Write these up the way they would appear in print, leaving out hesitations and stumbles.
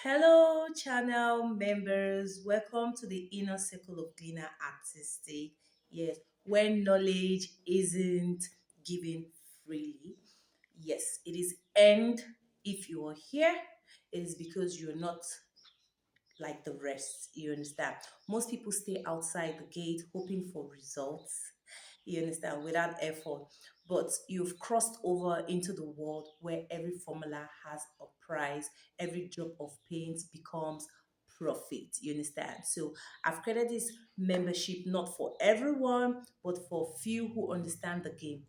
Hello, channel members. Welcome to the inner circle of Glina Artistic. Yes, where knowledge isn't given freely. Yes, it is earned. If you are here, it is because you're not like the rest. You understand? Most people stay outside the gate hoping for results. You understand? Without effort. But you've crossed over into the world where every formula has a price, every drop of paint becomes profit. You understand? So I've created this membership not for everyone, but for few who understand the game.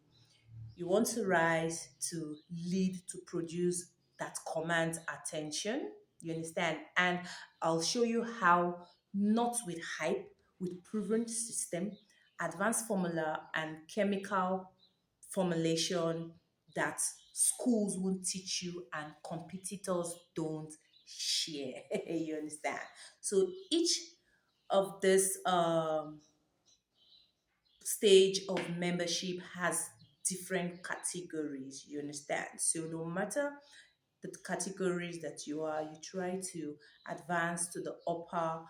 You want to rise, to lead, to produce that commands attention. You understand? And I'll show you how, not with hype, with proven system, advanced formula, and chemical formulation that schools won't teach you and competitors don't share. You understand? So each of this stage of membership has different categories, you understand? So no matter the categories that you are, you try to advance to the upper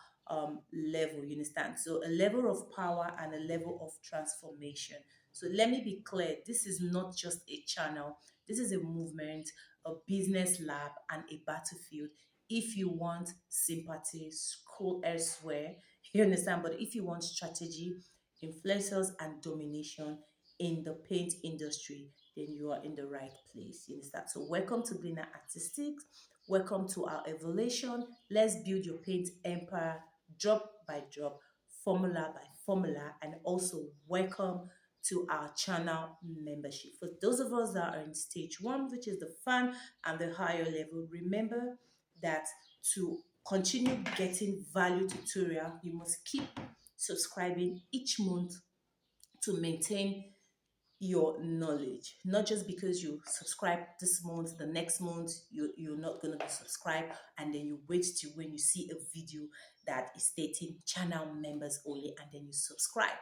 level, you understand? So a level of power and a level of transformation. So let me be clear, this is not just a channel, this is a movement, a business lab, and a battlefield. If you want sympathy, scroll elsewhere. You understand? But if you want strategy, influencers, and domination in the paint industry, then you are in the right place. You understand? So welcome to Glina Artistic. Welcome to our evolution. Let's build your paint empire drop by drop, formula by formula, and also welcome to our channel membership. For those of us that are in stage one, which is the fun and the higher level, remember that to continue getting value tutorial, you must keep subscribing each month to maintain your knowledge. Not just because you subscribe this month, the next month you're not going to be subscribed, and then you wait till when you see a video that is stating channel members only and then you subscribe.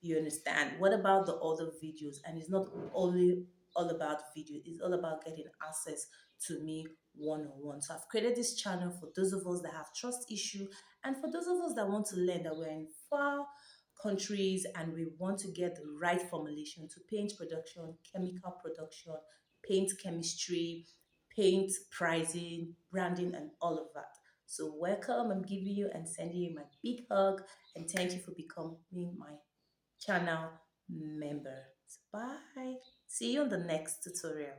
You understand? What about the other videos? And it's not only all about video, it's all about getting access to me one-on-one. So I've created this channel for those of us that have trust issue, and for those of us that want to learn, that we're in far countries and we want to get the right formulation to paint production, chemical production, paint chemistry, paint pricing, branding, and all of that. So welcome, I'm giving you and sending you my big hug, and thank you for becoming my channel member. Bye. See you on the next tutorial.